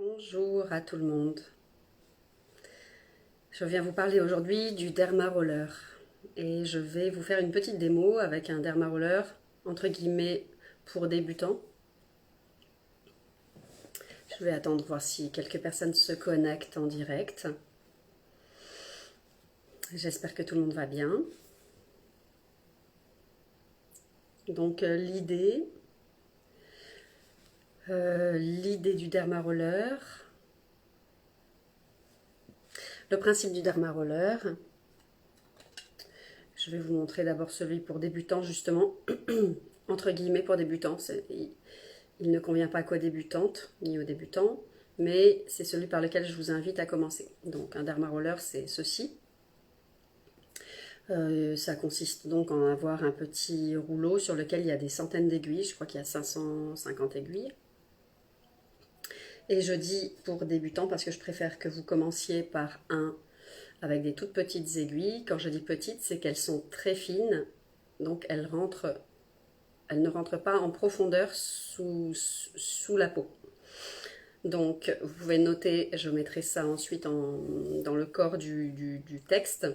Bonjour à tout le monde. Je viens vous parler aujourd'hui du Derma Roller et je vais vous faire une petite démo avec un Derma Roller entre guillemets pour débutants. Je vais attendre voir si quelques personnes se connectent en direct. J'espère que tout le monde va bien. Donc l'idée du Derma Roller, le principe du Derma Roller. Je vais vous montrer d'abord celui pour débutants, justement, entre guillemets pour débutants. Il ne convient pas qu'aux débutantes ni aux débutants, mais c'est celui par lequel je vous invite à commencer. Donc un Derma Roller, c'est ceci. Ça consiste donc en avoir un petit rouleau sur lequel il y a des centaines d'aiguilles. Je crois qu'il y a 550 aiguilles. Et je dis pour débutants parce que je préfère que vous commenciez par un avec des toutes petites aiguilles. Quand je dis petites, c'est qu'elles sont très fines, donc elles ne rentrent pas en profondeur sous la peau. Donc vous pouvez noter, je mettrai ça ensuite dans le corps du texte,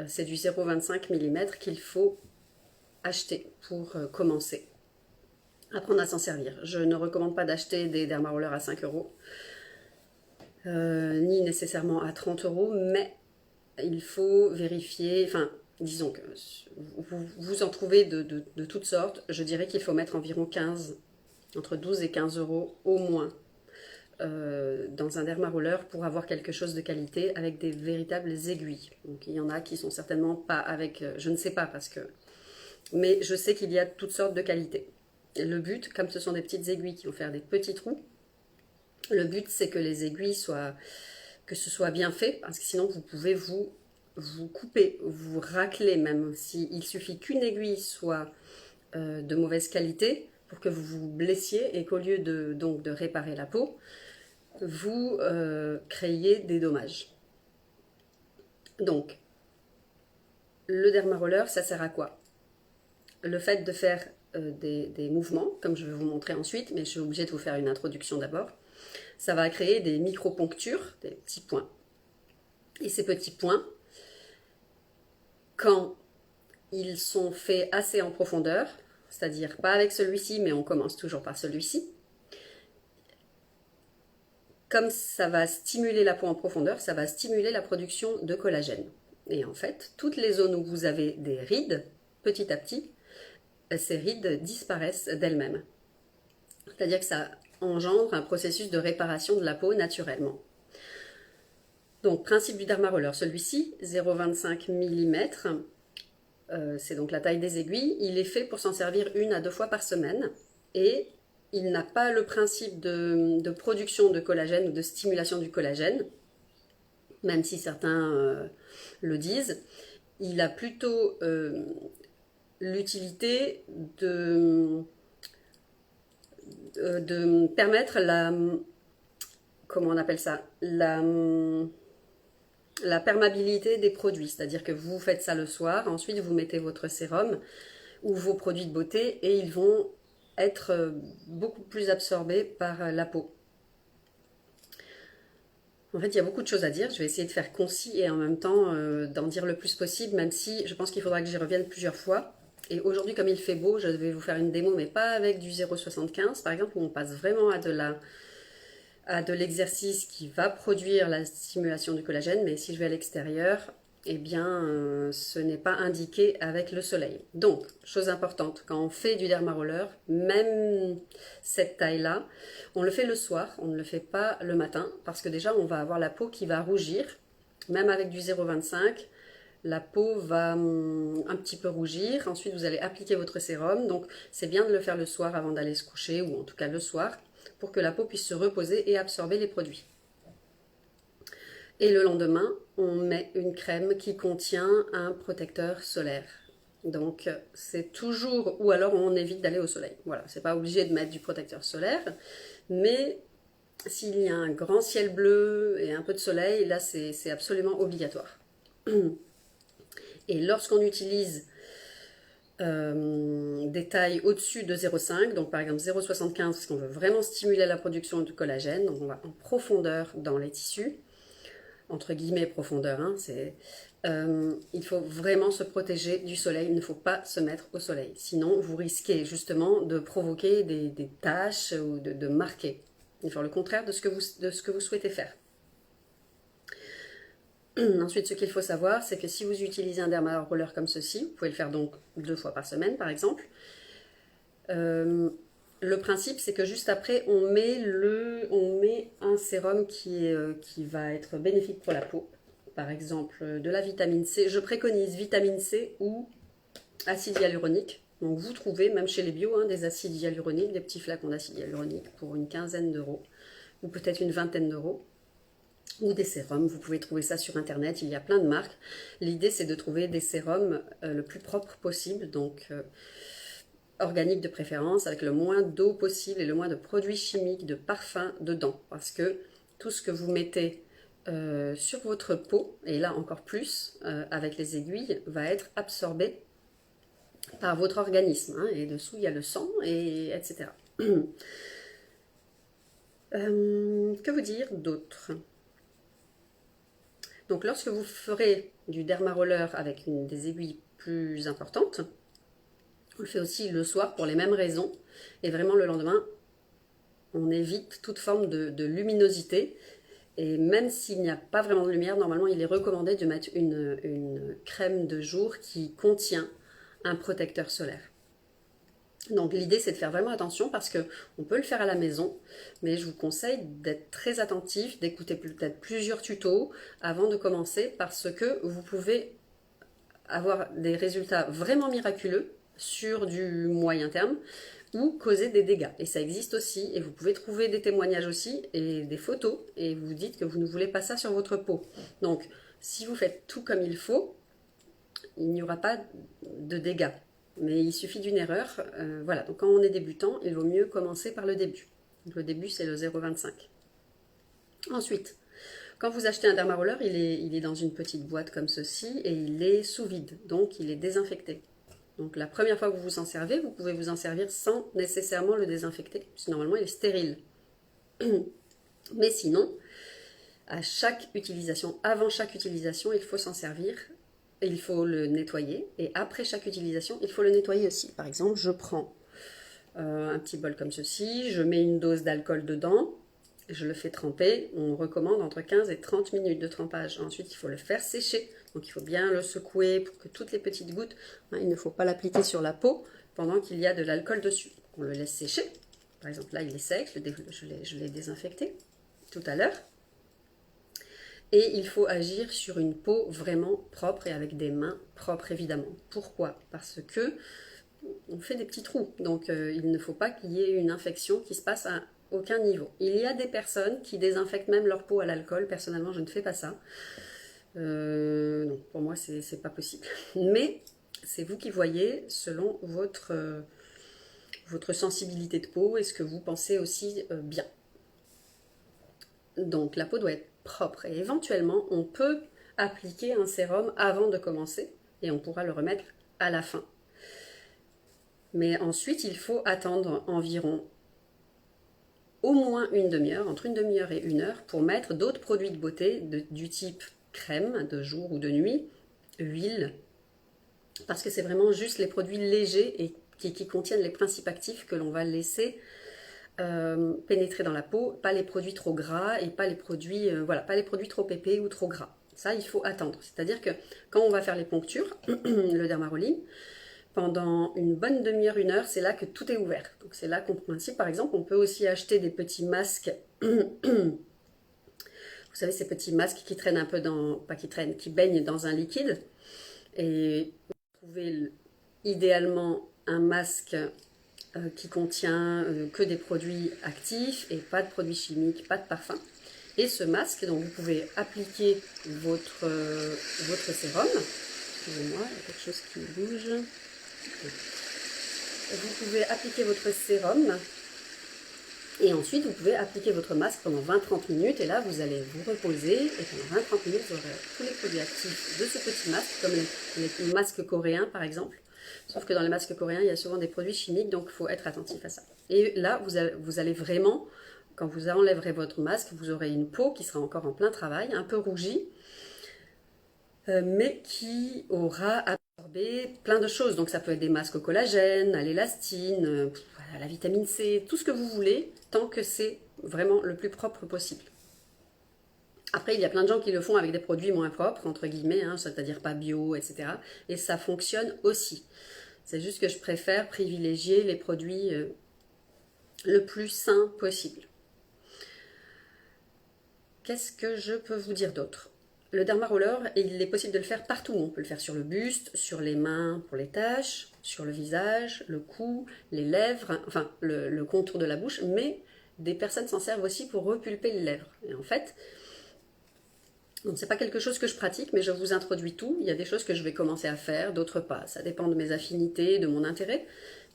c'est du 0,25 mm qu'il faut acheter pour commencer. Apprendre à s'en servir. Je ne recommande pas d'acheter des Derma Roller à 5 euros, ni nécessairement à 30 euros, mais il faut vérifier, enfin, disons que vous en trouvez de toutes sortes. Je dirais qu'il faut mettre environ 15, entre 12 et 15 euros au moins dans un Derma Roller pour avoir quelque chose de qualité avec des véritables aiguilles. Donc il y en a qui sont certainement pas avec, je ne sais pas parce que, mais je sais qu'il y a toutes sortes de qualités. Le but, comme ce sont des petites aiguilles qui vont faire des petits trous, le but c'est que les aiguilles soient, que ce soit bien fait, parce que sinon vous pouvez vous couper, vous racler même. Il suffit qu'une aiguille soit de mauvaise qualité pour que vous vous blessiez et qu'au lieu de réparer la peau, vous créiez des dommages. Donc, le Derma Roller, ça sert à quoi? Le fait de faire des mouvements, comme je vais vous montrer ensuite, mais je suis obligée de vous faire une introduction d'abord. Ça va créer des micro-ponctures, des petits points. Et ces petits points, quand ils sont faits assez en profondeur, c'est-à-dire pas avec celui-ci, mais on commence toujours par celui-ci, comme ça va stimuler la peau en profondeur, ça va stimuler la production de collagène. Et en fait, toutes les zones où vous avez des rides, petit à petit, ces rides disparaissent d'elles-mêmes. C'est-à-dire que ça engendre un processus de réparation de la peau naturellement. Donc, principe du Derma Roller, celui-ci, 0,25 mm, c'est donc la taille des aiguilles. Il est fait pour s'en servir 1 à 2 fois par semaine et il n'a pas le principe de production de collagène ou de stimulation du collagène, même si certains le disent. Il a plutôt l'utilité de permettre comment on appelle ça, la perméabilité des produits, c'est-à-dire que vous faites ça le soir, ensuite vous mettez votre sérum ou vos produits de beauté et ils vont être beaucoup plus absorbés par la peau. En fait, il y a beaucoup de choses à dire. Je vais essayer de faire concis et en même temps d'en dire le plus possible, même si je pense qu'il faudra que j'y revienne plusieurs fois. Et aujourd'hui, comme il fait beau, je vais vous faire une démo, mais pas avec du 0,75 par exemple, où on passe vraiment à de l'exercice qui va produire la stimulation du collagène, mais si je vais à l'extérieur, eh bien, ce n'est pas indiqué avec le soleil. Donc, chose importante, quand on fait du Derma Roller, même cette taille-là, on le fait le soir, on ne le fait pas le matin, parce que déjà, on va avoir la peau qui va rougir, même avec du 0,25, la peau va un petit peu rougir, ensuite vous allez appliquer votre sérum, donc c'est bien de le faire le soir avant d'aller se coucher, ou en tout cas le soir, pour que la peau puisse se reposer et absorber les produits. Et le lendemain, on met une crème qui contient un protecteur solaire. Donc c'est toujours, ou alors on évite d'aller au soleil. Voilà, c'est pas obligé de mettre du protecteur solaire, mais s'il y a un grand ciel bleu et un peu de soleil, là c'est absolument obligatoire. Et lorsqu'on utilise des tailles au-dessus de 0,5, donc par exemple 0,75 parce qu'on veut vraiment stimuler la production du collagène, donc on va en profondeur dans les tissus, entre guillemets profondeur, hein, il faut vraiment se protéger du soleil, il ne faut pas se mettre au soleil, sinon vous risquez justement de provoquer des taches ou de marquer, il faut faire le contraire de ce que vous souhaitez faire. Ensuite, ce qu'il faut savoir, c'est que si vous utilisez un dermaroller comme ceci, vous pouvez le faire donc 2 fois par semaine par exemple. Le principe, c'est que juste après, on met un sérum qui va être bénéfique pour la peau. Par exemple, de la vitamine C. Je préconise vitamine C ou acide hyaluronique. Donc vous trouvez, même chez les bio, hein, des acides hyaluroniques, des petits flacons d'acide hyaluronique pour une quinzaine d'euros, ou peut-être une vingtaine d'euros. Ou des sérums, vous pouvez trouver ça sur internet, il y a plein de marques. L'idée c'est de trouver des sérums le plus propre possible, donc organique de préférence, avec le moins d'eau possible et le moins de produits chimiques, de parfums dedans. Parce que tout ce que vous mettez sur votre peau, et là encore plus avec les aiguilles, va être absorbé par votre organisme. Hein, et dessous il y a le sang, etc. Que vous dire d'autre ? Donc lorsque vous ferez du dermaroller avec des aiguilles plus importantes, on le fait aussi le soir pour les mêmes raisons. Et vraiment le lendemain, on évite toute forme de luminosité. Et même s'il n'y a pas vraiment de lumière, normalement il est recommandé de mettre une crème de jour qui contient un protecteur solaire. Donc l'idée c'est de faire vraiment attention parce qu'on peut le faire à la maison, mais je vous conseille d'être très attentif, d'écouter peut-être plusieurs tutos avant de commencer parce que vous pouvez avoir des résultats vraiment miraculeux sur du moyen terme ou causer des dégâts. Et ça existe aussi et vous pouvez trouver des témoignages aussi et des photos et vous dites que vous ne voulez pas ça sur votre peau. Donc si vous faites tout comme il faut, il n'y aura pas de dégâts. Mais il suffit d'une erreur. Voilà, donc quand on est débutant, il vaut mieux commencer par le début. Donc le début, c'est le 0,25. Ensuite, quand vous achetez un dermaroller, il est dans une petite boîte comme ceci et il est sous vide, donc il est désinfecté. Donc la première fois que vous vous en servez, vous pouvez vous en servir sans nécessairement le désinfecter, parce que normalement il est stérile. Mais sinon, à chaque utilisation, avant chaque utilisation, il faut s'en servir. Il faut le nettoyer et après chaque utilisation, il faut le nettoyer aussi. Par exemple, je prends un petit bol comme ceci, je mets une dose d'alcool dedans, je le fais tremper. On recommande entre 15 et 30 minutes de trempage. Ensuite, il faut le faire sécher. Donc, il faut bien le secouer pour que toutes les petites gouttes, hein, il ne faut pas l'appliquer sur la peau pendant qu'il y a de l'alcool dessus. On le laisse sécher. Par exemple, là, il est sec, je l'ai désinfecté tout à l'heure. Et il faut agir sur une peau vraiment propre et avec des mains propres évidemment. Pourquoi ? Parce que on fait des petits trous, donc il ne faut pas qu'il y ait une infection qui se passe à aucun niveau. Il y a des personnes qui désinfectent même leur peau à l'alcool, personnellement je ne fais pas ça. Non, pour moi c'est pas possible. Mais c'est vous qui voyez selon votre sensibilité de peau et ce que vous pensez aussi bien. Donc la peau doit être propre et éventuellement on peut appliquer un sérum avant de commencer et on pourra le remettre à la fin. Mais ensuite il faut attendre environ au moins une demi-heure, entre une demi-heure et une heure pour mettre d'autres produits de beauté du type crème de jour ou de nuit, huile, parce que c'est vraiment juste les produits légers et qui contiennent les principes actifs que l'on va laisser pénétrer dans la peau, pas les produits trop gras et pas les produits, pas les produits trop épais ou trop gras. Ça, il faut attendre. C'est-à-dire que quand on va faire les ponctures, le dermarolling, pendant une bonne demi-heure, une heure, c'est là que tout est ouvert. Donc c'est là qu'en principe, par exemple, on peut aussi acheter des petits masques. Vous savez, ces petits masques qui traînent un peu qui baignent dans un liquide. Et vous trouvez idéalement un masque qui contient que des produits actifs et pas de produits chimiques, pas de parfum. Et ce masque, donc vous pouvez appliquer votre sérum. Excusez-moi, il y a quelque chose qui bouge. Vous pouvez appliquer votre sérum et ensuite vous pouvez appliquer votre masque pendant 20-30 minutes et là vous allez vous reposer et pendant 20-30 minutes vous aurez tous les produits actifs de ce petit masque comme les masques coréens par exemple. Sauf que dans les masques coréens, il y a souvent des produits chimiques, donc il faut être attentif à ça. Et là, vous allez vraiment, quand vous enlèverez votre masque, vous aurez une peau qui sera encore en plein travail, un peu rougie, mais qui aura absorbé plein de choses. Donc ça peut être des masques au collagène, à l'élastine, à la vitamine C, tout ce que vous voulez, tant que c'est vraiment le plus propre possible. Après, il y a plein de gens qui le font avec des produits moins propres, entre guillemets, hein, c'est-à-dire pas bio, etc. Et ça fonctionne aussi. C'est juste que je préfère privilégier les produits le plus sains possible. Qu'est-ce que je peux vous dire d'autre? Le derma roller, il est possible de le faire partout. On peut le faire sur le buste, sur les mains pour les taches, sur le visage, le cou, les lèvres, enfin le contour de la bouche, mais des personnes s'en servent aussi pour repulper les lèvres. Et en fait, c'est pas quelque chose que je pratique, mais je vous introduis tout. Il y a des choses que je vais commencer à faire, d'autres pas. Ça dépend de mes affinités, de mon intérêt.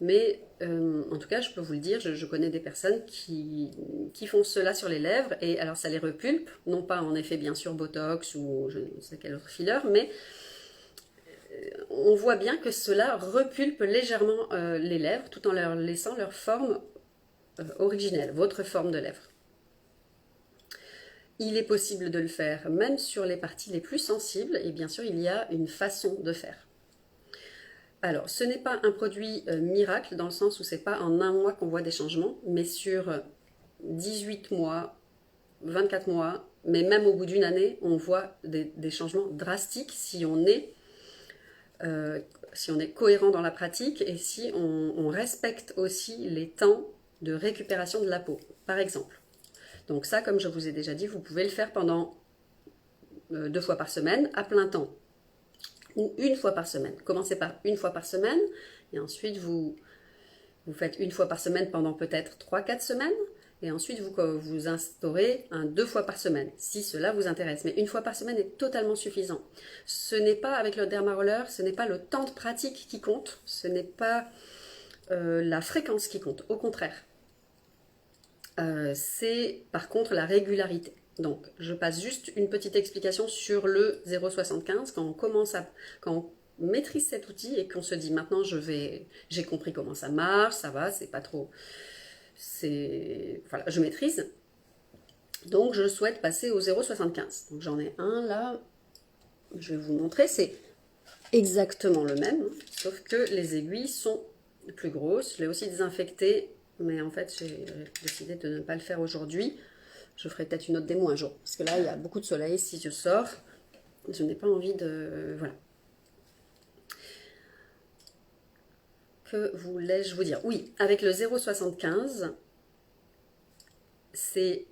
Mais en tout cas, je peux vous le dire, je connais des personnes qui font cela sur les lèvres. Et alors, ça les repulpe. Non pas en effet, bien sûr, Botox ou je ne sais quel autre filler, mais on voit bien que cela repulpe légèrement les lèvres tout en leur laissant leur forme originelle, votre forme de lèvres. Il est possible de le faire même sur les parties les plus sensibles et bien sûr il y a une façon de faire. Alors ce n'est pas un produit miracle dans le sens où c'est pas en un mois qu'on voit des changements, mais sur 18 mois, 24 mois, mais même au bout d'une année, on voit des changements drastiques si on est cohérent dans la pratique et si on respecte aussi les temps de récupération de la peau, par exemple. Donc ça, comme je vous ai déjà dit, vous pouvez le faire pendant 2 fois par semaine, à plein temps, ou 1 fois par semaine. Commencez par 1 fois par semaine, et ensuite vous faites 1 fois par semaine pendant peut-être 3-4 semaines, et ensuite vous instaurez 2 fois par semaine, si cela vous intéresse. Mais 1 fois par semaine est totalement suffisant. Ce n'est pas, avec le derma roller, ce n'est pas le temps de pratique qui compte, ce n'est pas la fréquence qui compte, au contraire. C'est par contre la régularité. Donc, je passe juste une petite explication sur le 0,75 quand on maîtrise cet outil et qu'on se dit maintenant j'ai compris comment ça marche, ça va, c'est pas trop, voilà, je maîtrise. Donc, je souhaite passer au 0,75. Donc, j'en ai un là, je vais vous montrer, c'est exactement le même, sauf que les aiguilles sont plus grosses. Je l'ai aussi désinfecté. Mais en fait, j'ai décidé de ne pas le faire aujourd'hui. Je ferai peut-être une autre démo un jour. Parce que là, il y a beaucoup de soleil. Si je sors, je n'ai pas envie de... Voilà. Que voulais-je vous dire? Oui, avec le 0,75, c'est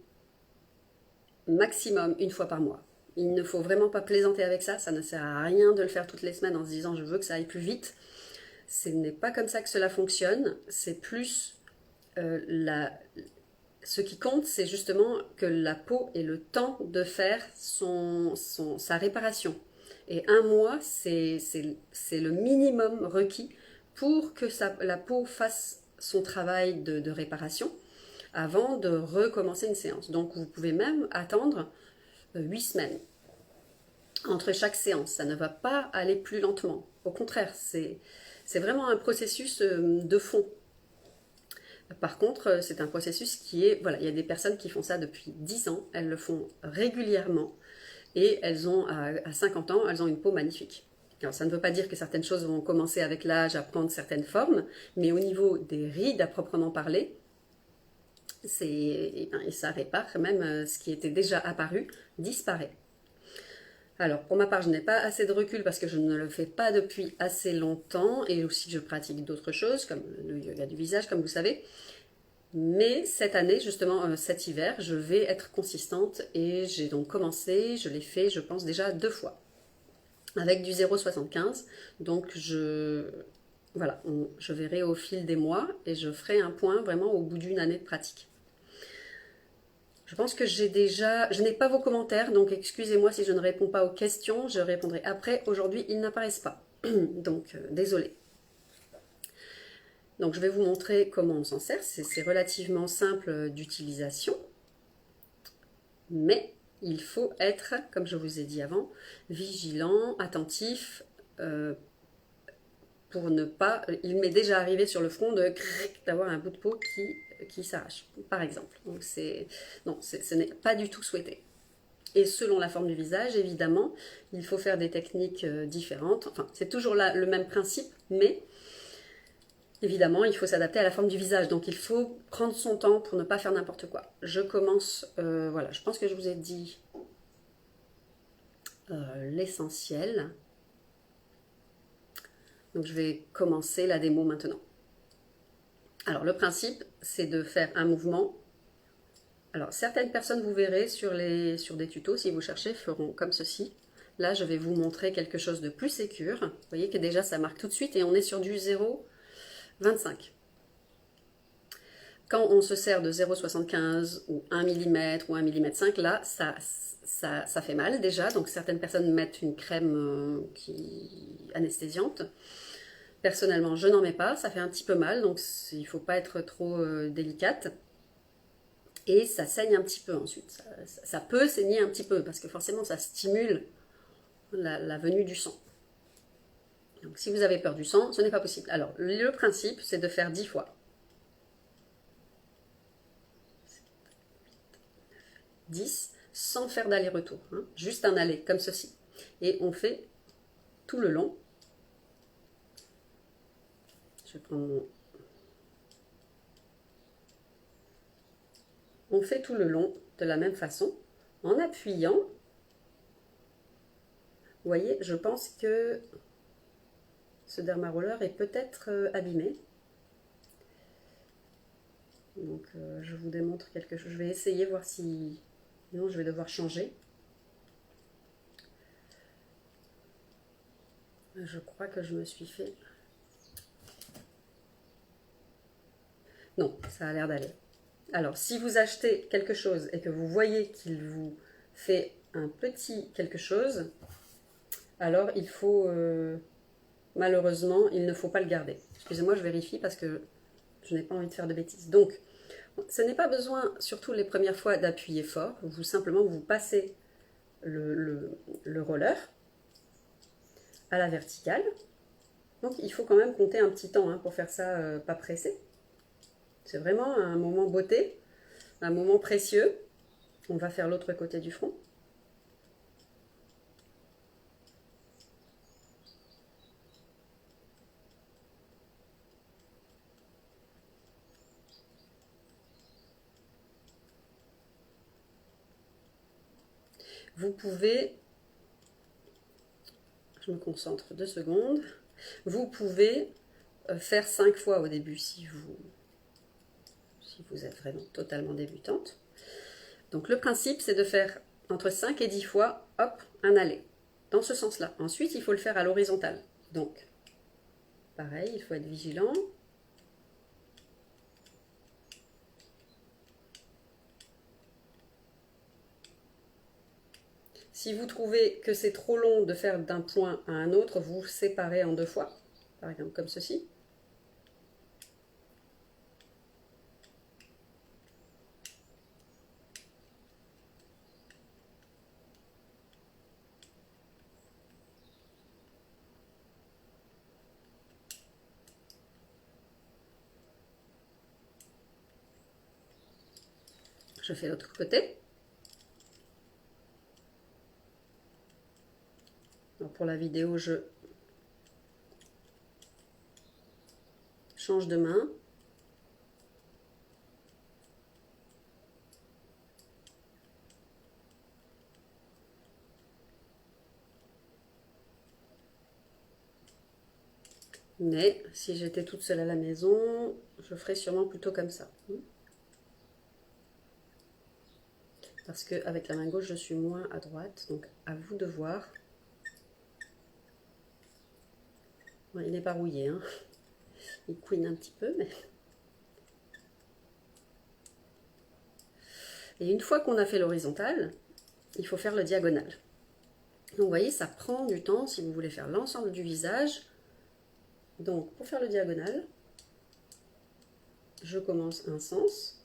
maximum 1 fois par mois. Il ne faut vraiment pas plaisanter avec ça. Ça ne sert à rien de le faire toutes les semaines en se disant je veux que ça aille plus vite. Ce n'est pas comme ça que cela fonctionne. C'est plus... ce qui compte, c'est justement que la peau ait le temps de faire sa réparation. Et 1 mois, c'est le minimum requis pour que la peau fasse son travail de réparation avant de recommencer une séance. Donc vous pouvez même attendre 8 semaines entre chaque séance. Ça ne va pas aller plus lentement. Au contraire, c'est vraiment un processus de fond. Par contre, c'est un processus qui est... Voilà, il y a des personnes qui font ça depuis 10 ans, elles le font régulièrement et elles ont, à 50 ans, elles ont une peau magnifique. Alors ça ne veut pas dire que certaines choses vont commencer avec l'âge à prendre certaines formes, mais au niveau des rides à proprement parler, ça répare même ce qui était déjà apparu, disparaît. Alors, pour ma part, je n'ai pas assez de recul parce que je ne le fais pas depuis assez longtemps et aussi je pratique d'autres choses comme le yoga du visage, comme vous savez. Mais cette année, justement, cet hiver, je vais être consistante et j'ai donc commencé, je l'ai fait, je pense, déjà 2 fois avec du 0,75. Donc, voilà, je verrai au fil des mois et je ferai un point vraiment au bout d'une année de pratique. Je pense que je n'ai pas vos commentaires, donc excusez-moi si je ne réponds pas aux questions, je répondrai après. Aujourd'hui, ils n'apparaissent pas, donc désolé. Donc je vais vous montrer comment on s'en sert, c'est relativement simple d'utilisation, mais il faut être, comme je vous ai dit avant, vigilant, attentif, pour ne pas... Il m'est déjà arrivé sur le front d'avoir un bout de peau qui s'arrache, par exemple. Donc non, ce n'est pas du tout souhaité. Et selon la forme du visage, évidemment, il faut faire des techniques différentes. Enfin, c'est toujours là le même principe, mais évidemment, il faut s'adapter à la forme du visage. Donc, il faut prendre son temps pour ne pas faire n'importe quoi. Je commence, voilà, je pense que je vous ai dit l'essentiel. Donc, je vais commencer la démo maintenant. Alors, le principe, c'est de faire un mouvement. Alors, certaines personnes, vous verrez sur des tutos, si vous cherchez, feront comme ceci. Là, je vais vous montrer quelque chose de plus sécure. Vous voyez que déjà, ça marque tout de suite et on est sur du 0,25. Quand on se sert de 0,75 ou 1 mm ou 1 mm 5, là, ça fait mal déjà. Donc, certaines personnes mettent une crème anesthésiante. Personnellement, je n'en mets pas. Ça fait un petit peu mal, donc il ne faut pas être trop délicate. Et ça saigne un petit peu ensuite. Ça peut saigner un petit peu parce que forcément ça stimule la venue du sang. Donc si vous avez peur du sang, ce n'est pas possible. Alors le principe, c'est de faire 10 fois. 10 sans faire d'aller-retour. Hein, juste un aller comme ceci. Et on fait tout le long. Je vais prendre mon... On fait tout le long de la même façon, en appuyant. Vous voyez, je pense que ce dermaroller est peut-être abîmé. Donc je vous démontre quelque chose. Je vais essayer, voir si... Sinon je vais devoir changer. Je crois que je me suis fait... Non, ça a l'air d'aller. Alors, si vous achetez quelque chose et que vous voyez qu'il vous fait un petit quelque chose, alors il faut, malheureusement, il ne faut pas le garder. Excusez-moi, je vérifie parce que je n'ai pas envie de faire de bêtises. Donc, ce n'est pas besoin, surtout les premières fois, d'appuyer fort. Simplement, vous passez le roller à la verticale. Donc, il faut quand même compter un petit temps pour faire ça, pas pressé. C'est vraiment un moment beauté, un moment précieux. On va faire l'autre côté du front. Vous pouvez, je me concentre 2 secondes, vous pouvez faire 5 fois au début si vous êtes vraiment totalement débutante. Donc le principe, c'est de faire entre 5 et 10 fois, hop, un aller, dans ce sens-là. Ensuite, il faut le faire à l'horizontale. Donc, pareil, il faut être vigilant. Si vous trouvez que c'est trop long de faire d'un point à un autre, vous séparez en 2 fois, par exemple comme ceci. Je fais l'autre côté. Alors pour la vidéo, je change de main. Mais si j'étais toute seule à la maison, je ferais sûrement plutôt comme ça. Parce qu'avec la main gauche, je suis moins à droite. Donc à vous de voir. Bon, il n'est pas rouillé, hein. Il couine un petit peu, mais... Et une fois qu'on a fait l'horizontale, il faut faire le diagonal. Donc vous voyez, ça prend du temps si vous voulez faire l'ensemble du visage. Donc pour faire le diagonal, je commence un sens.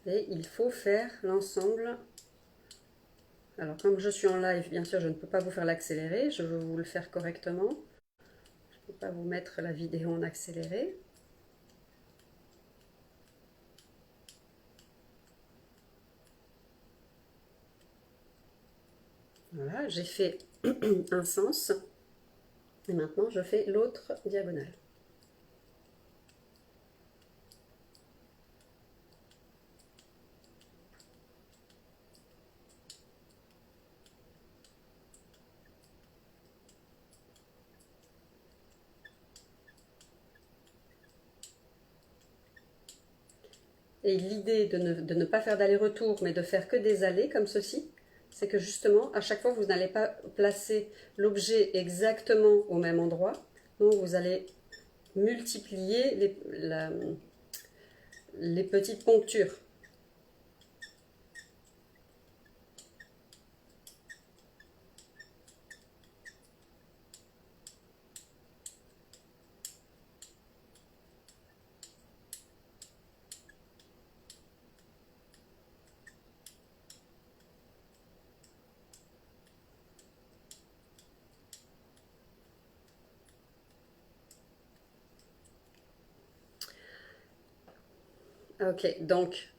Et il faut faire l'ensemble. Alors comme je suis en live, bien sûr, je ne peux pas vous faire l'accéléré, je veux vous le faire correctement. Je ne peux pas vous mettre la vidéo en accéléré. Voilà, j'ai fait un sens. Et maintenant, je fais l'autre diagonale. Et l'idée de ne pas faire d'aller-retour, mais de faire que des allées comme ceci, c'est que justement, à chaque fois, vous n'allez pas placer l'objet exactement au même endroit. Donc, vous allez multiplier les petites ponctures. Ok, donc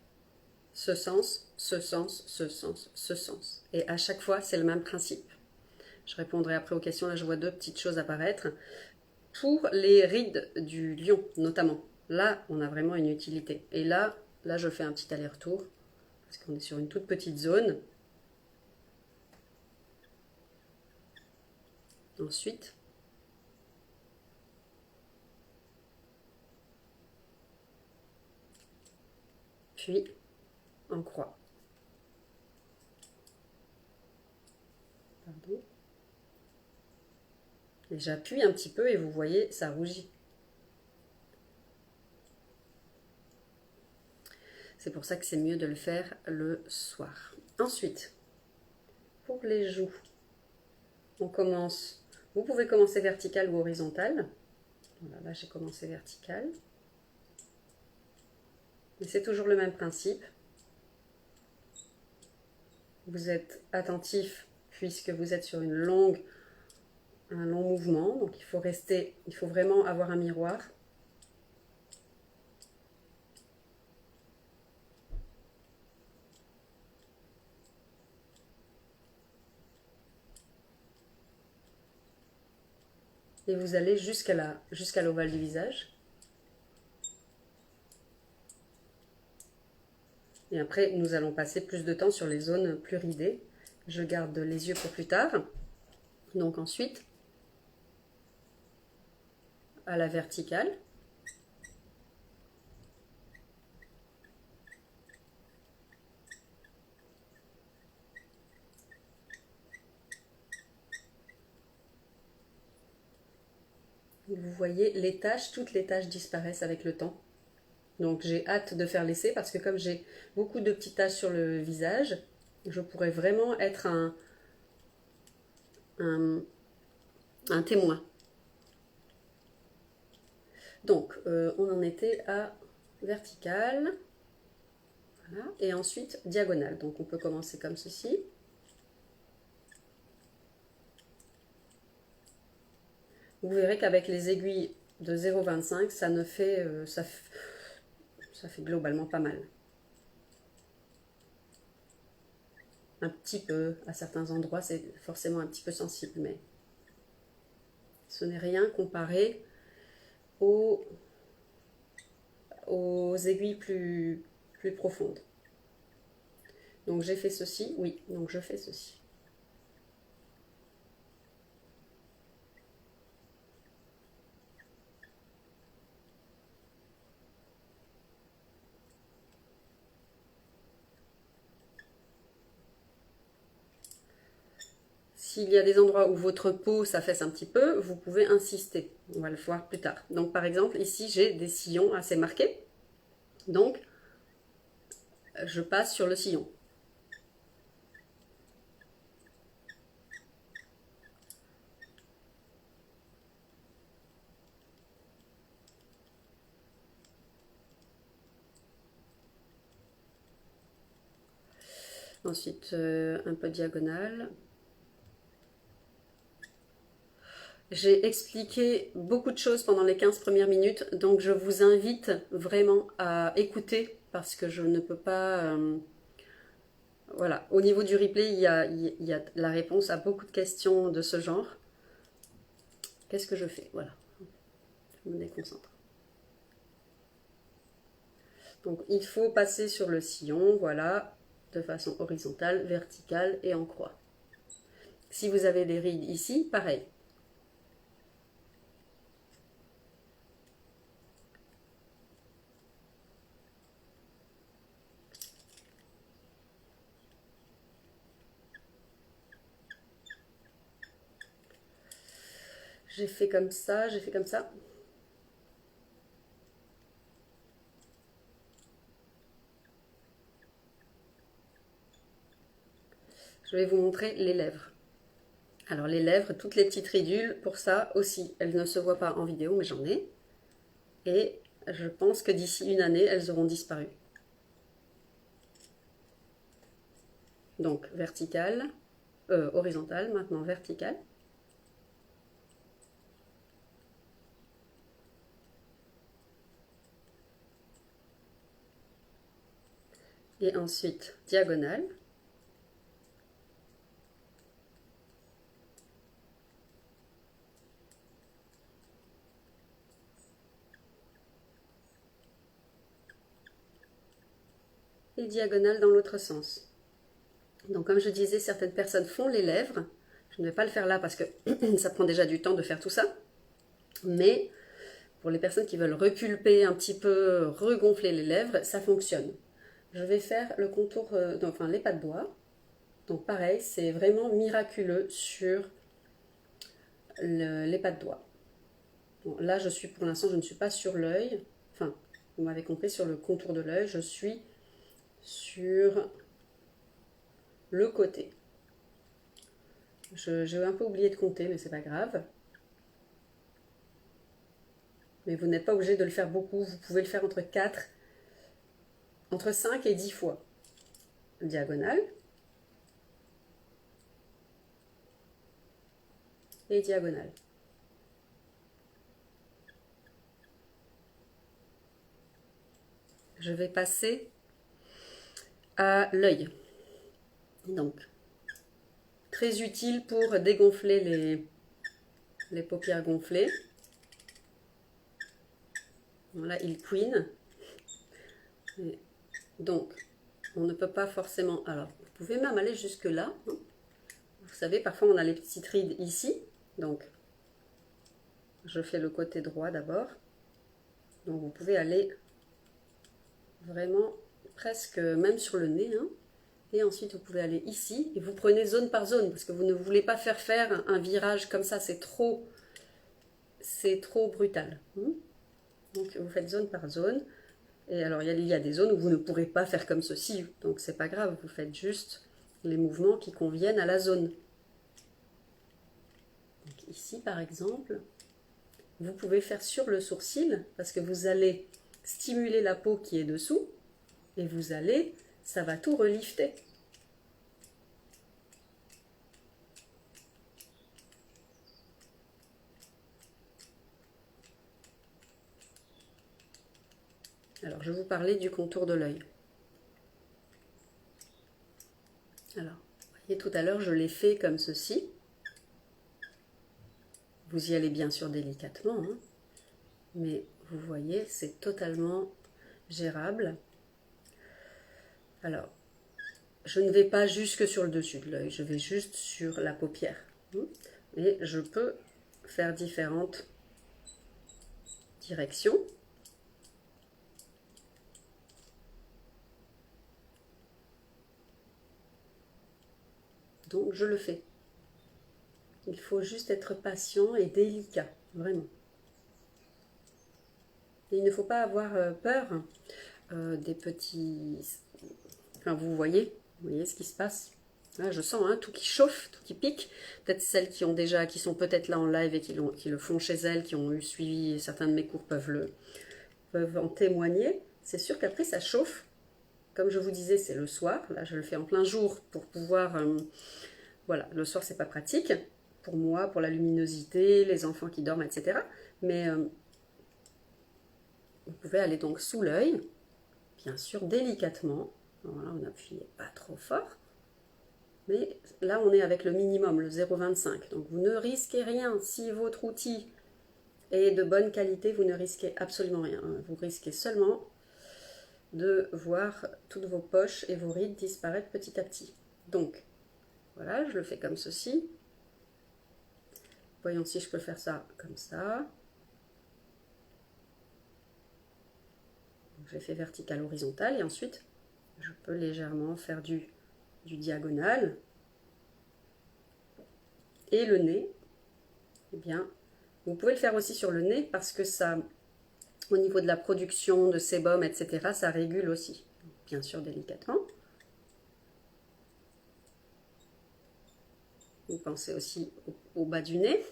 ce sens, ce sens, ce sens, ce sens. Et à chaque fois, c'est le même principe. Je répondrai après aux questions. Là, je vois deux petites choses apparaître. Pour les rides du lion, notamment, là, on a vraiment une utilité. Et là, je fais un petit aller-retour, parce qu'on est sur une toute petite zone. Ensuite, puis en croix. Pardon. Et j'appuie un petit peu et vous voyez, ça rougit. C'est pour ça que c'est mieux de le faire le soir. Ensuite, pour les joues, on commence. Vous pouvez commencer vertical ou horizontal. Voilà, là j'ai commencé vertical. Mais c'est toujours le même principe. Vous êtes attentif puisque vous êtes sur un long mouvement. Donc il faut vraiment avoir un miroir. Et vous allez jusqu'à l'ovale du visage. Et après, nous allons passer plus de temps sur les zones plus ridées. Je garde les yeux pour plus tard. Donc ensuite, à la verticale. Vous voyez, toutes les taches disparaissent avec le temps. Donc j'ai hâte de faire l'essai parce que comme j'ai beaucoup de petites taches sur le visage, je pourrais vraiment être un, un témoin. Donc on en était à verticale. Voilà. Et ensuite diagonale. Donc on peut commencer comme ceci. Vous verrez qu'avec les aiguilles de 0,25, ça fait globalement pas mal. Un petit peu, à certains endroits, c'est forcément un petit peu sensible, mais ce n'est rien comparé aux, aux aiguilles plus profondes. Donc j'ai fait ceci, oui, donc je fais ceci. S'il y a des endroits où votre peau s'affaisse un petit peu, vous pouvez insister. On va le voir plus tard. Donc par exemple, ici j'ai des sillons assez marqués. Donc je passe sur le sillon. Ensuite, un peu diagonale. J'ai expliqué beaucoup de choses pendant les 15 premières minutes, donc je vous invite vraiment à écouter parce que je ne peux pas... voilà, au niveau du replay, il y a la réponse à beaucoup de questions de ce genre. Qu'est-ce que je fais? Voilà, je me déconcentre. Donc il faut passer sur le sillon, voilà, de façon horizontale, verticale et en croix. Si vous avez des rides ici, pareil. J'ai fait comme ça, j'ai fait comme ça. Je vais vous montrer les lèvres. Alors les lèvres, toutes les petites ridules, pour ça aussi, elles ne se voient pas en vidéo, mais j'en ai. Et je pense que d'ici une année, elles auront disparu. Donc verticale, horizontale, maintenant verticale. Et ensuite diagonale. Et diagonale dans l'autre sens. Donc comme je disais, certaines personnes font les lèvres. Je ne vais pas le faire là parce que ça prend déjà du temps de faire tout ça. Mais pour les personnes qui veulent repulper un petit peu, regonfler les lèvres, ça fonctionne. Je vais faire le contour, enfin les pas de doigts. Donc pareil, c'est vraiment miraculeux sur les pas de doigts. Bon, là, pour l'instant, je ne suis pas sur l'œil. Enfin, vous m'avez compris, sur le contour de l'œil, je suis sur le côté. J'ai un peu oublié de compter, mais c'est pas grave. Mais vous n'êtes pas obligé de le faire beaucoup. Vous pouvez le faire entre 5 et 10 fois. Diagonale. Et diagonale. Je vais passer à l'œil. Donc, très utile pour dégonfler les paupières gonflées. Voilà, il queen. Et donc, on ne peut pas forcément... Alors, vous pouvez même aller jusque là. Hein. Vous savez, parfois on a les petites rides ici. Donc, je fais le côté droit d'abord. Donc, vous pouvez aller vraiment presque même sur le nez. Hein. Et ensuite, vous pouvez aller ici. Et vous prenez zone par zone parce que vous ne voulez pas faire un virage comme ça. C'est trop brutal. Hein. Donc, vous faites zone par zone. Et alors, il y a des zones où vous ne pourrez pas faire comme ceci. Donc, c'est pas grave. Vous faites juste les mouvements qui conviennent à la zone. Donc, ici, par exemple, vous pouvez faire sur le sourcil parce que vous allez stimuler la peau qui est dessous et ça va tout relifter. Alors, je vais vous parler du contour de l'œil. Alors, vous voyez, tout à l'heure, je l'ai fait comme ceci. Vous y allez bien sûr délicatement, hein, mais vous voyez, c'est totalement gérable. Alors, je ne vais pas jusque sur le dessus de l'œil, je vais juste sur la paupière. Et je peux faire différentes directions. Donc, je le fais. Il faut juste être patient et délicat, vraiment. Et il ne faut pas avoir peur des petits... Enfin, vous voyez ce qui se passe. Là, je sens tout qui chauffe, tout qui pique. Peut-être celles qui sont peut-être là en live et qui le font chez elles, qui ont eu suivi certains de mes cours peuvent en témoigner. C'est sûr qu'après ça chauffe comme je vous disais, c'est le soir. Là, je le fais en plein jour pour pouvoir... voilà, le soir, c'est pas pratique pour moi, pour la luminosité, les enfants qui dorment, etc. Mais vous pouvez aller donc sous l'œil, bien sûr, délicatement. Voilà, on n'appuyez pas trop fort. Mais là, on est avec le minimum, le 0,25. Donc, vous ne risquez rien. Si votre outil est de bonne qualité, vous ne risquez absolument rien. Vous risquez seulement de voir toutes vos poches et vos rides disparaître petit à petit. Donc, voilà, je le fais comme ceci. Voyons si je peux faire ça comme ça. J'ai fait vertical, horizontal, et ensuite, je peux légèrement faire du diagonal. Et le nez, eh bien, vous pouvez le faire aussi sur le nez parce que ça, au niveau de la production de sébum, etc., ça régule aussi. Bien sûr, délicatement. Vous pensez aussi au bas du nez.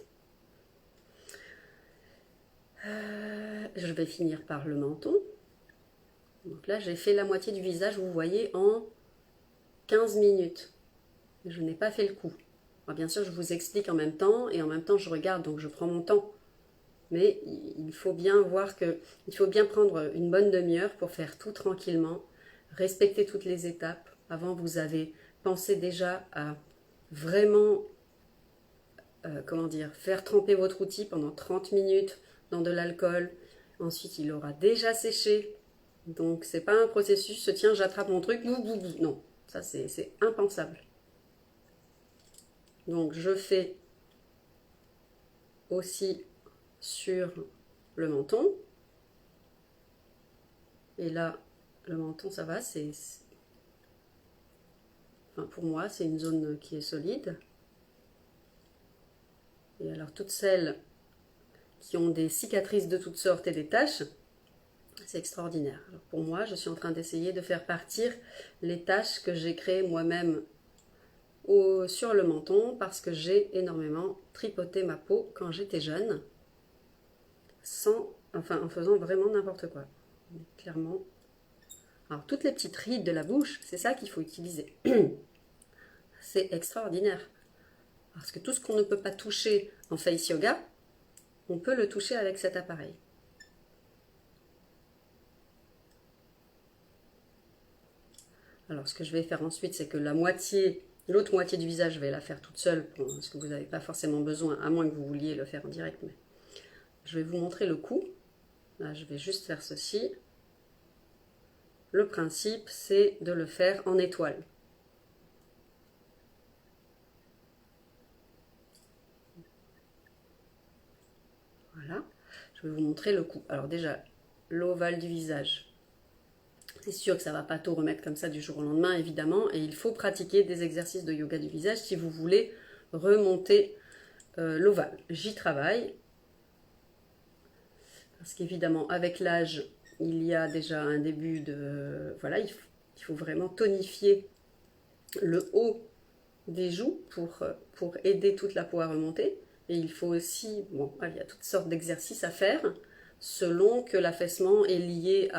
Je vais finir par le menton. Donc là, j'ai fait la moitié du visage, vous voyez, en 15 minutes. Je n'ai pas fait le coup. Alors, bien sûr, je vous explique en même temps, et en même temps, je regarde, donc je prends mon temps. Mais il faut bien voir que, il faut bien prendre une bonne demi-heure pour faire tout tranquillement, respecter toutes les étapes. Avant, vous avez pensé déjà à vraiment, comment dire, faire tremper votre outil pendant 30 minutes dans de l'alcool. Ensuite, il aura déjà séché. Donc, c'est pas un processus, tiens, j'attrape mon truc, bou, bou, bou. Non, ça c'est impensable. Donc, je fais aussi sur le menton. Et là, le menton, ça va, enfin, pour moi, c'est une zone qui est solide. Et alors, toutes celles qui ont des cicatrices de toutes sortes et des taches, c'est extraordinaire. Alors, pour moi, je suis en train d'essayer de faire partir les taches que j'ai créées moi-même sur le menton parce que j'ai énormément tripoté ma peau quand j'étais jeune, en faisant vraiment n'importe quoi. Clairement. Alors, toutes les petites rides de la bouche, c'est ça qu'il faut utiliser. C'est extraordinaire. Parce que tout ce qu'on ne peut pas toucher en face yoga, on peut le toucher avec cet appareil. Alors, ce que je vais faire ensuite, c'est que l'autre moitié du visage, je vais la faire toute seule, parce que vous n'avez pas forcément besoin, à moins que vous vouliez le faire en direct. Mais je vais vous montrer le cou. Là, je vais juste faire ceci. Le principe, c'est de le faire en étoile. Voilà. Je vais vous montrer le cou. Alors déjà, l'ovale du visage. C'est sûr que ça ne va pas tout remettre comme ça du jour au lendemain, évidemment, et il faut pratiquer des exercices de yoga du visage si vous voulez remonter l'ovale. J'y travaille, parce qu'évidemment, avec l'âge, il y a déjà un début de... Voilà, il faut vraiment tonifier le haut des joues pour aider toute la peau à remonter. Et il faut aussi... Bon, il y a toutes sortes d'exercices à faire, selon que l'affaissement est lié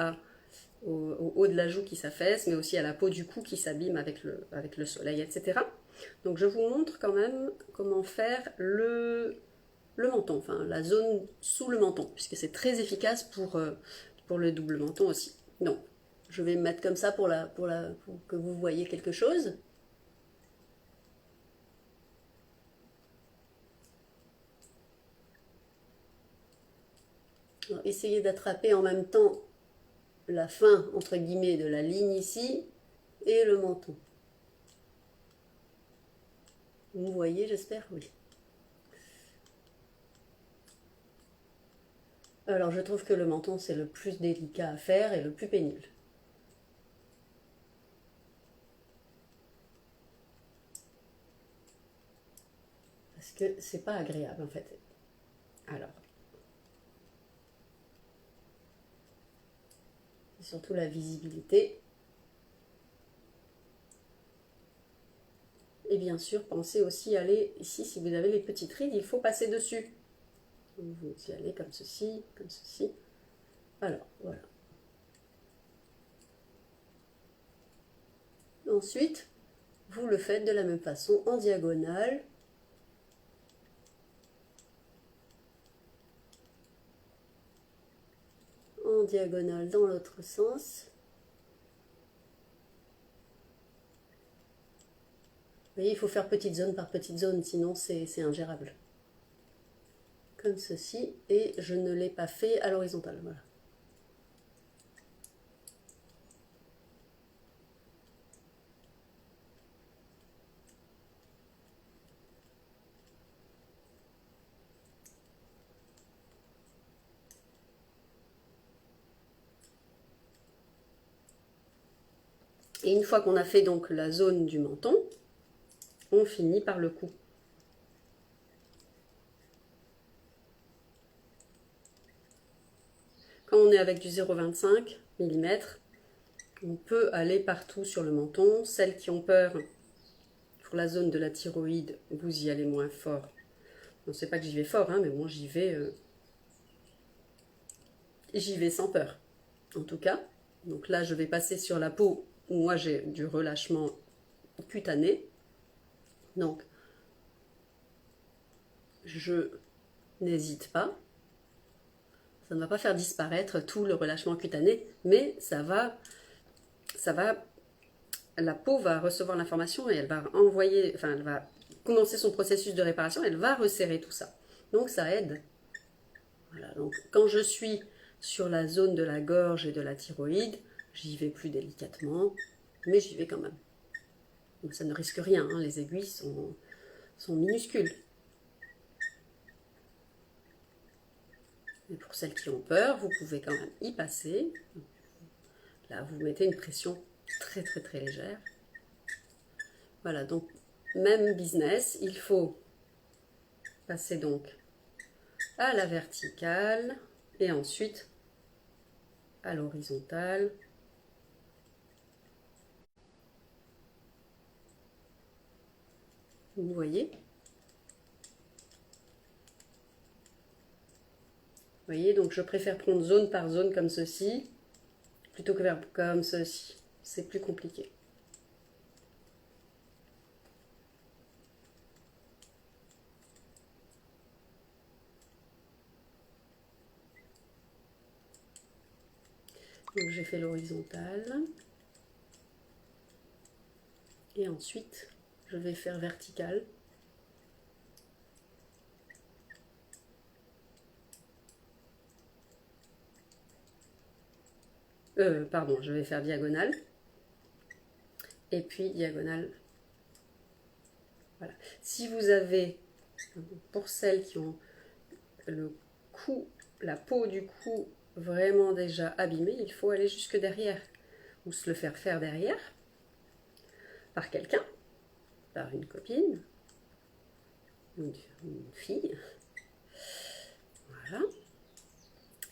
au haut de la joue qui s'affaisse, mais aussi à la peau du cou qui s'abîme avec le soleil, etc. Donc je vous montre quand même comment faire le menton, enfin la zone sous le menton, puisque c'est très efficace pour le double menton aussi. Donc je vais me mettre comme ça pour que vous voyez quelque chose. Alors, essayez d'attraper en même temps la fin, entre guillemets, de la ligne ici et le menton. Vous voyez, j'espère, oui. Alors, je trouve que le menton, c'est le plus délicat à faire et le plus pénible. Parce que c'est pas agréable, en fait. Alors, surtout la visibilité. Et bien sûr, pensez aussi à aller ici, si vous avez les petites rides, il faut passer dessus. Vous y allez comme ceci, comme ceci. Alors, voilà. Ensuite, vous le faites de la même façon en diagonale. En diagonale dans l'autre sens. Vous voyez, il faut faire petite zone par petite zone, sinon c'est ingérable. Comme ceci, et je ne l'ai pas fait à l'horizontale, voilà. Et une fois qu'on a fait donc la zone du menton, on finit par le cou. Quand on est avec du 0,25 mm, on peut aller partout sur le menton. Celles qui ont peur pour la zone de la thyroïde, vous y allez moins fort. On ne sait pas que j'y vais fort, hein, mais moi j'y vais sans peur. En tout cas, donc là je vais passer sur la peau où moi j'ai du relâchement cutané. Donc je n'hésite pas. Ça ne va pas faire disparaître tout le relâchement cutané, mais la peau va recevoir l'information et elle va envoyer, enfin elle va commencer son processus de réparation, elle va resserrer tout ça. Donc ça aide. Voilà, donc quand je suis sur la zone de la gorge et de la thyroïde, j'y vais plus délicatement, mais j'y vais quand même. Donc ça ne risque rien, hein, les aiguilles sont minuscules. Mais pour celles qui ont peur, vous pouvez quand même y passer. Là, vous mettez une pression très très très légère. Voilà, donc même business, il faut passer donc à la verticale et ensuite à l'horizontale. Vous voyez? Vous voyez, donc je préfère prendre zone par zone comme ceci, plutôt que faire comme ceci. C'est plus compliqué. Donc j'ai fait l'horizontale. Et ensuite, je vais faire verticale. Pardon, je vais faire diagonale. Et puis diagonale. Voilà. Si vous avez, pour celles qui ont le cou, la peau du cou vraiment déjà abîmée, il faut aller jusque derrière. Ou se le faire faire derrière, par quelqu'un, par une copine, une fille. Voilà.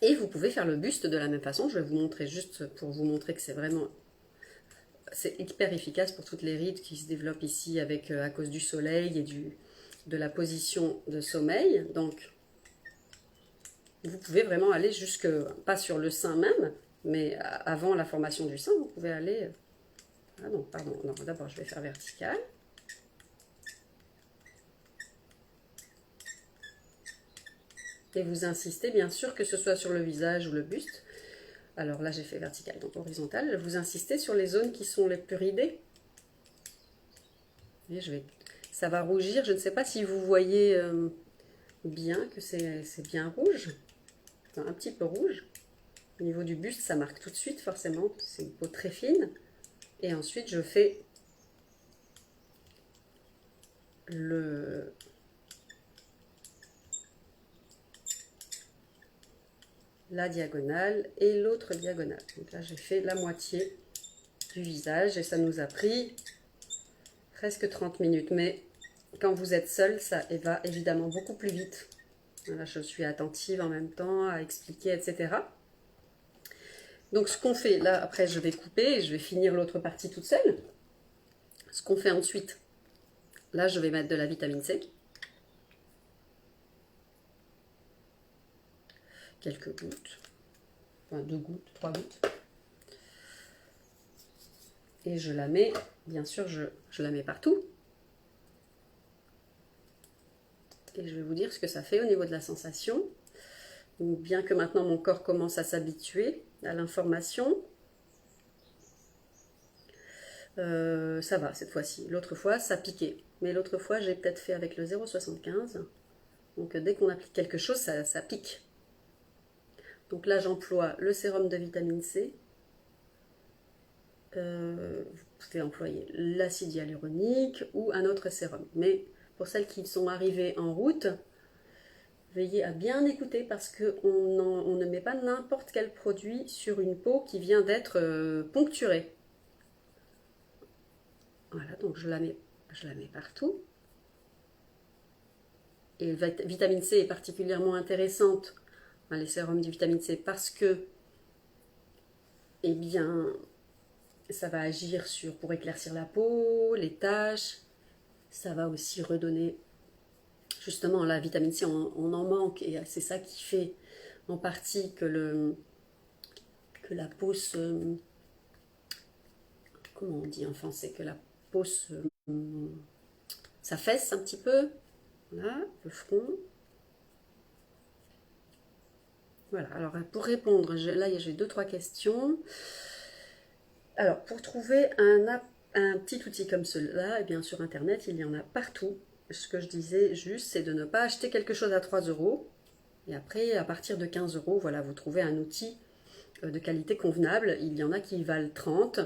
Et vous pouvez faire le buste de la même façon. Je vais vous montrer juste pour vous montrer que c'est vraiment... C'est hyper efficace pour toutes les rides qui se développent ici avec, à cause du soleil et de la position de sommeil. Donc, vous pouvez vraiment aller jusque, pas sur le sein même, mais avant la formation du sein, vous pouvez aller... Ah non, pardon, non, d'abord je vais faire vertical. Et vous insistez bien sûr que ce soit sur le visage ou le buste. Alors là j'ai fait vertical, donc horizontal. Vous insistez sur les zones qui sont les plus ridées. Et ça va rougir. Je ne sais pas si vous voyez bien que c'est bien rouge. Enfin, un petit peu rouge. Au niveau du buste, ça marque tout de suite forcément. C'est une peau très fine. Et ensuite je fais la diagonale et l'autre diagonale. Donc là, j'ai fait la moitié du visage et ça nous a pris presque 30 minutes. Mais quand vous êtes seul, ça va évidemment beaucoup plus vite. Là, je suis attentive en même temps à expliquer, etc. Donc, ce qu'on fait, là, après, je vais couper et je vais finir l'autre partie toute seule. Ce qu'on fait ensuite, là, je vais mettre de la vitamine C. Quelques gouttes. Enfin, 2 gouttes, 3 gouttes. Et je la mets bien sûr, je la mets partout. Et je vais vous dire ce que ça fait au niveau de la sensation. Donc, bien que maintenant mon corps commence à s'habituer à l'information, ça va cette fois-ci. L'autre fois, ça piquait. Mais l'autre fois, j'ai peut-être fait avec le 0,75. Donc dès qu'on applique quelque chose, ça pique. Donc là, j'emploie le sérum de vitamine C. Vous pouvez employer l'acide hyaluronique ou un autre sérum. Mais pour celles qui sont arrivées en route, veillez à bien écouter parce qu'on ne met pas n'importe quel produit sur une peau qui vient d'être poncturée. Voilà, donc je la mets partout. Et la vitamine C est particulièrement intéressante, les sérums de vitamine C, parce que, eh bien, ça va agir pour éclaircir la peau, les taches. Ça va aussi redonner, justement, la vitamine C, on en manque, et c'est ça qui fait en partie que la peau se... Comment on dit en français? Que la peau s'affaisse un petit peu. Voilà, le front. Voilà, alors pour répondre, là j'ai 2-3 questions. Alors, pour trouver un petit outil comme celui-là, eh bien sur internet, il y en a partout. Ce que je disais juste, c'est de ne pas acheter quelque chose à 3 euros. Et après, à partir de 15 euros, voilà, vous trouvez un outil de qualité convenable. Il y en a qui valent 30.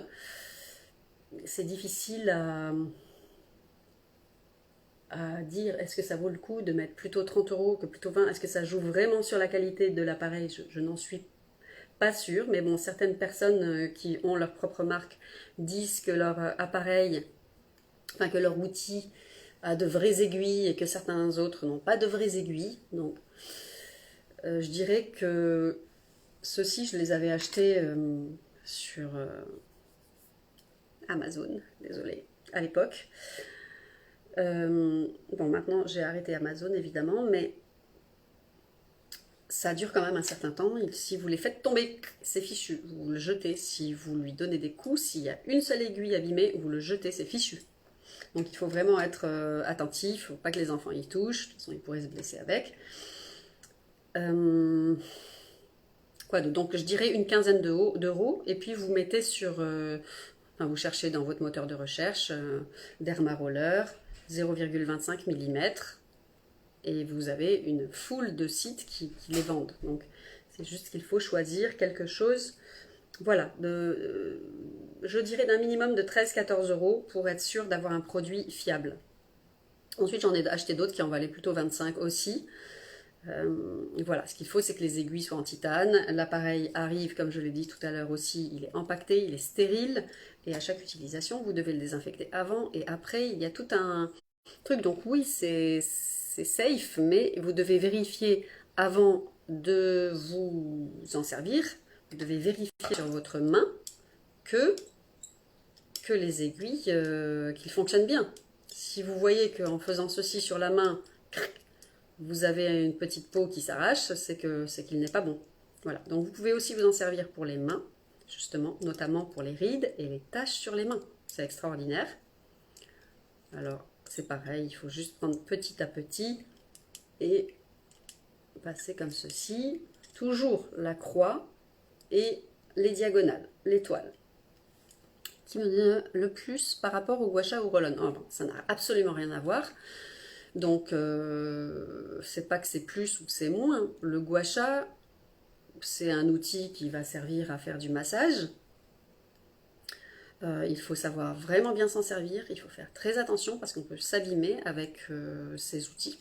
C'est difficile à dire, est-ce que ça vaut le coup de mettre plutôt 30 euros que plutôt 20? Est-ce que ça joue vraiment sur la qualité de l'appareil? Je n'en suis pas sûre, mais bon, certaines personnes qui ont leur propre marque disent que leur appareil, enfin que leur outil a de vraies aiguilles et que certains autres n'ont pas de vraies aiguilles. Donc, je dirais que ceux-ci, je les avais achetés sur Amazon, désolé, à l'époque. Bon, maintenant j'ai arrêté Amazon évidemment, mais ça dure quand même un certain temps. Si vous les faites tomber, c'est fichu. Vous le jetez. Si vous lui donnez des coups, s'il y a une seule aiguille abîmée, vous le jetez, c'est fichu. Donc il faut vraiment être attentif. Il ne faut pas que les enfants y touchent. De toute façon, ils pourraient se blesser avec. Donc je dirais une quinzaine d'euros. Et puis vous mettez vous cherchez dans votre moteur de recherche Derma Roller 0,25 mm. Et vous avez une foule de sites qui les vendent. Donc, c'est juste qu'il faut choisir quelque chose, voilà, je dirais d'un minimum de 13-14 euros pour être sûr d'avoir un produit fiable. Ensuite, j'en ai acheté d'autres qui en valaient plutôt 25 aussi. Voilà, ce qu'il faut, c'est que les aiguilles soient en titane. L'appareil arrive, comme je l'ai dit tout à l'heure aussi, il est empaqueté, il est stérile. Et à chaque utilisation, vous devez le désinfecter avant et après. Il y a tout un truc. Donc oui, c'est safe, mais vous devez vérifier avant de vous en servir. Vous devez vérifier sur votre main que les aiguilles, qu'ils fonctionnent bien. Si vous voyez qu'en faisant ceci sur la main, vous avez une petite peau qui s'arrache, c'est qu'il n'est pas bon. Voilà. Donc vous pouvez aussi vous en servir pour les mains, justement, notamment pour les rides et les taches sur les mains. C'est extraordinaire. Alors, c'est pareil, il faut juste prendre petit à petit et passer comme ceci. Toujours la croix et les diagonales, l'étoile. Qui me donne le plus par rapport au gua sha ou roll-on. Oh, bon, ça n'a absolument rien à voir. Donc, c'est pas que c'est plus ou que c'est moins. Le gua sha, c'est un outil qui va servir à faire du massage. Il faut savoir vraiment bien s'en servir. Il faut faire très attention parce qu'on peut s'abîmer avec ces outils.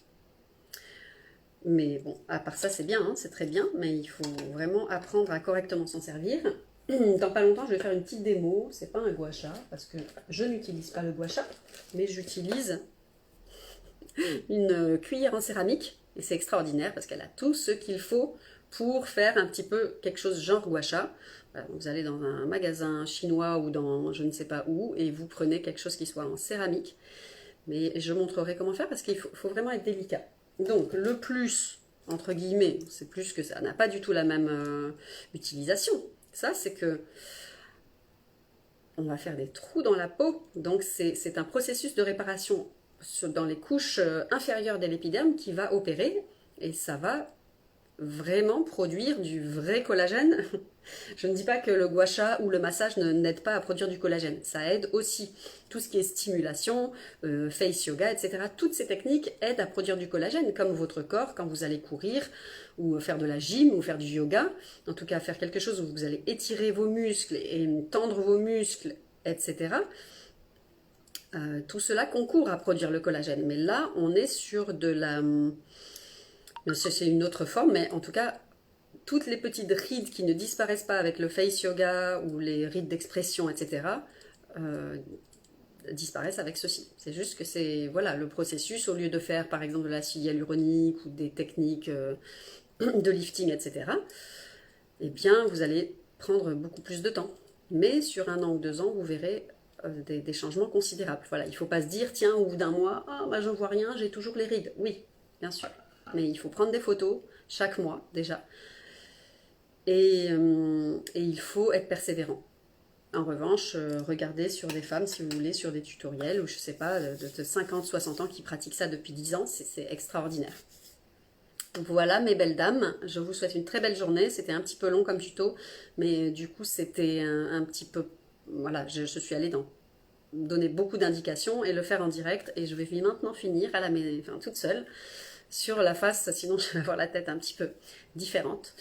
Mais bon, à part ça, c'est bien, hein, c'est très bien. Mais il faut vraiment apprendre à correctement s'en servir. Dans pas longtemps, je vais faire une petite démo. C'est pas un gua sha parce que je n'utilise pas le gua sha, mais j'utilise une cuillère en céramique et c'est extraordinaire parce qu'elle a tout ce qu'il faut pour faire un petit peu quelque chose genre gua sha. Vous allez dans un magasin chinois ou dans je ne sais pas où et vous prenez quelque chose qui soit en céramique. Mais je montrerai comment faire parce qu'il faut vraiment être délicat. Donc le plus, entre guillemets, c'est plus que ça n'a pas du tout la même utilisation. Ça, c'est que on va faire des trous dans la peau. Donc c'est un processus de réparation dans les couches inférieures de l'épiderme qui va opérer et ça va vraiment produire du vrai collagène. Je ne dis pas que le gua sha ou le massage n'aide pas à produire du collagène. Ça aide aussi. Tout ce qui est stimulation, face yoga, etc. Toutes ces techniques aident à produire du collagène, comme votre corps quand vous allez courir ou faire de la gym ou faire du yoga. En tout cas, faire quelque chose où vous allez étirer vos muscles et tendre vos muscles, etc. Tout cela concourt à produire le collagène. Mais là, on est sur de la... C'est une autre forme, mais en tout cas, toutes les petites rides qui ne disparaissent pas avec le face yoga ou les rides d'expression, etc., disparaissent avec ceci. C'est juste que c'est voilà, le processus, au lieu de faire par exemple de l'acide hyaluronique ou des techniques de lifting, etc., eh bien, vous allez prendre beaucoup plus de temps. Mais sur 1 an ou 2 ans, vous verrez des changements considérables. Voilà, il ne faut pas se dire, tiens, au bout d'un mois, ah, bah, je ne vois rien, j'ai toujours les rides. Oui, bien sûr. Mais il faut prendre des photos chaque mois déjà. Et il faut être persévérant. En revanche, regardez sur des femmes, si vous voulez, sur des tutoriels, ou je ne sais pas, de 50-60 ans qui pratiquent ça depuis 10 ans, c'est extraordinaire. Donc voilà mes belles dames, je vous souhaite une très belle journée. C'était un petit peu long comme tuto, mais du coup c'était un petit peu... Voilà, je suis allée donner beaucoup d'indications et le faire en direct. Et je vais maintenant finir à toute seule sur la face, sinon je vais avoir la tête un petit peu différente.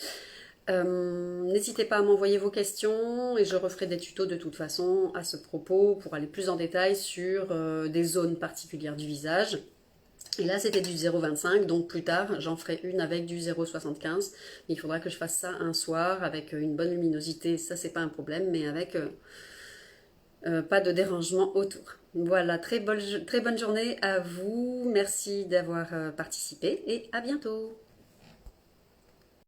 N'hésitez pas à m'envoyer vos questions et je referai des tutos de toute façon à ce propos pour aller plus en détail sur des zones particulières du visage. Et là c'était du 0,25, donc plus tard j'en ferai une avec du 0,75. Mais il faudra que je fasse ça un soir avec une bonne luminosité, ça c'est pas un problème, mais avec pas de dérangement autour. Voilà, très bonne journée à vous, merci d'avoir participé et à bientôt.